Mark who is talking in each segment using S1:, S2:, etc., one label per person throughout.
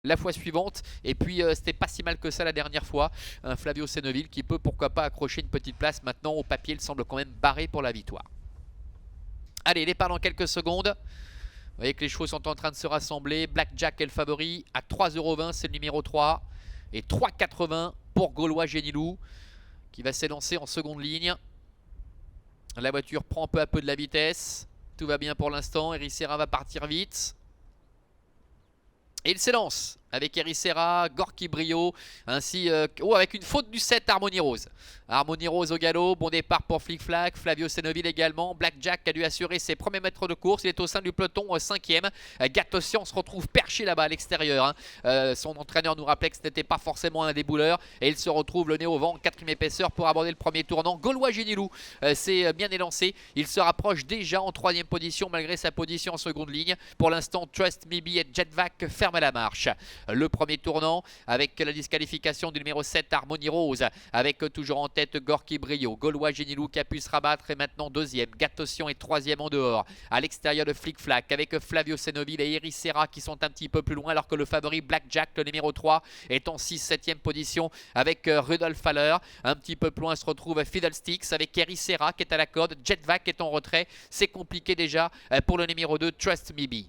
S1: la fois suivante. Et puis c'était pas si mal que ça la dernière fois. Un Flavio Senoville qui peut pourquoi pas accrocher une petite place. Maintenant au papier il semble quand même barré pour la victoire. Allez, il départ dans quelques secondes. Vous voyez que les chevaux sont en train de se rassembler. Blackjack est le favori à 3,20 €, c'est le numéro 3. Et 3,80 pour Gaulois Génilou qui va s'élancer en seconde ligne. La voiture prend peu à peu de la vitesse. Tout va bien pour l'instant. Ericeira va partir vite. Et il s'élance avec Ericeira, Gorky Brio, ainsi avec une faute du 7 Harmonie Rose. Harmonie Rose au galop, bon départ pour Flic Flac, Flavio Senoville également. Blackjack a dû assurer ses premiers mètres de course, il est au sein du peloton 5e. Gatossian se retrouve perché là-bas à l'extérieur. Son entraîneur nous rappelait que ce n'était pas forcément un débouleur et il se retrouve le nez au vent, 4e épaisseur pour aborder le premier tournant. Gaulois Génilou s'est bien élancé, il se rapproche déjà en 3e position malgré sa position en seconde ligne. Pour l'instant, Trust Me Be et Jetvac ferment la marche. Le premier tournant avec la disqualification du numéro 7 Harmonie Rose, avec toujours en tête Gorky Brio, Gaulois Génilou qui a pu se rabattre est maintenant 2e, Gatossian est 3e en dehors, à l'extérieur de Flic Flac avec Flavio Senoville et Ericeira qui sont un petit peu plus loin alors que le favori Blackjack, le numéro 3, est en 6-7e position avec Rudolf Haller. Un petit peu plus loin se retrouve Fiddlesticks avec Ericeira qui est à la corde, Jetvac est en retrait, c'est compliqué déjà pour le numéro 2 Trust Me Be.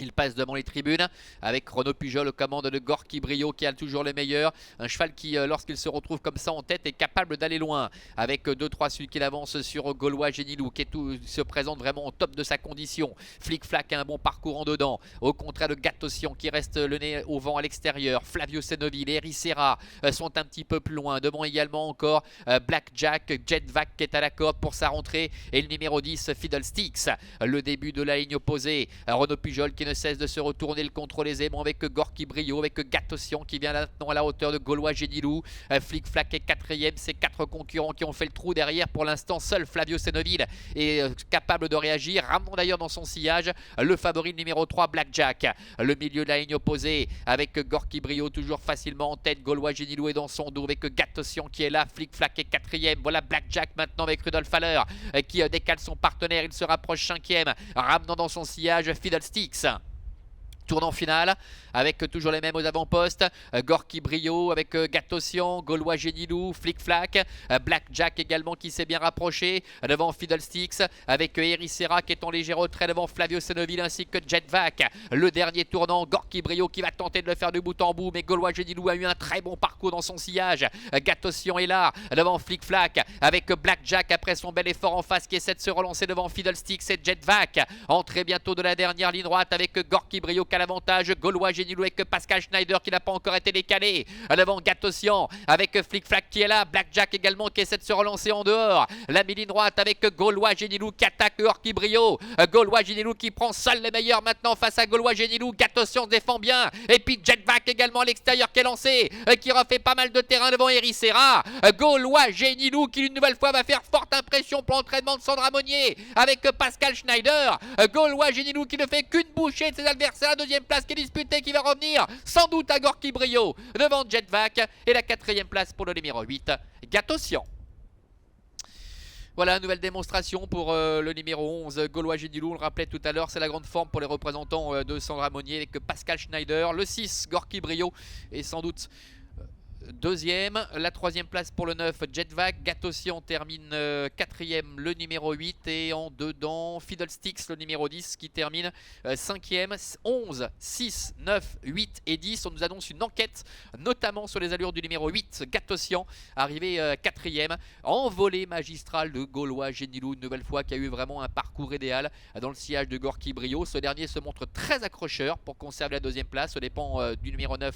S1: Il passe devant les tribunes avec Renaud Pujol aux commandes de Gorky Brio qui a toujours les meilleurs. Un cheval qui, lorsqu'il se retrouve comme ça en tête, est capable d'aller loin. Avec 2-3 celui qui avance sur Gaulois Génilou qui se présente vraiment au top de sa condition. Flic Flac a un bon parcours en dedans. Au contraire de Gatossian qui reste le nez au vent à l'extérieur. Flavio Senoville et Ericeira sont un petit peu plus loin. Devant également encore Blackjack, Jetvac qui est à la corde pour sa rentrée. Et le numéro 10 Fiddlesticks. Le début de la ligne opposée. Renaud Pujol qui ne cesse de se retourner le contrôle aisément avec Gorky Brio, avec Gatossian qui vient maintenant à la hauteur de Gaulois Génilou. Flic Flac est 4e, c'est 4 concurrents qui ont fait le trou derrière. Pour l'instant, seul Flavio Senoville est capable de réagir, ramenant d'ailleurs dans son sillage le favori numéro 3 Blackjack. Le milieu de la ligne opposée avec Gorky Brio toujours facilement en tête, Gaulois Génilou est dans son dos avec Gatossian qui est là, Flic Flac est 4e. Voilà Blackjack maintenant avec Rudolf Haller qui décale son partenaire, il se rapproche 5e, ramenant dans son sillage Fiddlesticks. Tournant final avec toujours les mêmes aux avant-postes, Gorky Brio avec Gatossian, Gaulois Génilou, Flic Flac, Blackjack également qui s'est bien rapproché devant Fiddlesticks avec Ericeira qui est en léger retrait devant Flavio Senoville ainsi que Jetvac. Le dernier tournant, Gorky Brio qui va tenter de le faire de bout en bout, mais Gaulois Génilou a eu un très bon parcours dans son sillage. Gatossian est là devant Flic Flac avec Blackjack après son bel effort en face qui essaie de se relancer devant Fiddlesticks et Jetvac. Entrée bientôt de la dernière ligne droite avec Gorky Brio à l'avantage, Gaulois Génilou avec Pascal Schneider qui n'a pas encore été décalé. Devant Gatossian avec Flic Flac qui est là, Blackjack également qui essaie de se relancer en dehors. La mi-ligne droite avec Gaulois Génilou qui attaque Gorky Brio. Gaulois Génilou qui prend seul les meilleurs maintenant face à Gaulois Génilou. Gatossian se défend bien. Et puis Jetvac également à l'extérieur qui est lancé, qui refait pas mal de terrain devant Ericeira. Gaulois Génilou qui une nouvelle fois va faire forte impression pour l'entraînement de Sandra Monnier avec Pascal Schneider. Gaulois Génilou qui ne fait qu'une bouchée de ses adversaires. Deuxième place qui est disputée, qui va revenir sans doute à Gorky Brio devant Jetvac. Et la 4e place pour le numéro 8 Gatossian. Voilà, nouvelle démonstration pour le numéro 11 Gaulois Génilou. On le rappelait tout à l'heure, c'est la grande forme pour les représentants de Sandra Monnier avec Pascal Schneider. Le 6 Gorky Brio est sans doute 2e, la 3e place pour le 9 Jetvac. Gatossian termine 4e, le numéro 8, et en dedans Fiddlesticks le numéro 10 qui termine 5e. 11, 6, 9, 8 et 10. On nous annonce une enquête notamment sur les allures du numéro 8 Gatossian, arrivé 4e. Envolée magistrale de Gaulois Génilou, une nouvelle fois, qui a eu vraiment un parcours idéal dans le sillage de Gorky Brio. Ce dernier se montre très accrocheur pour conserver la 2e place, au dépend du numéro 9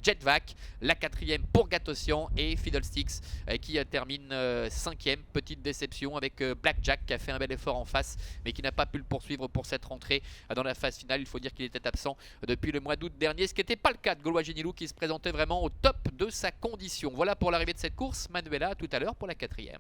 S1: Jetvac. La 4e pour Gatossian et Fiddlesticks qui termine 5e. Petite déception avec Blackjack qui a fait un bel effort en face mais qui n'a pas pu le poursuivre pour cette rentrée dans la phase finale. Il faut dire qu'il était absent depuis le mois d'août dernier, ce qui n'était pas le cas de Gaulois Génilou qui se présentait vraiment au top de sa condition. Voilà pour l'arrivée de cette course. Manuela, à tout à l'heure pour la 4e.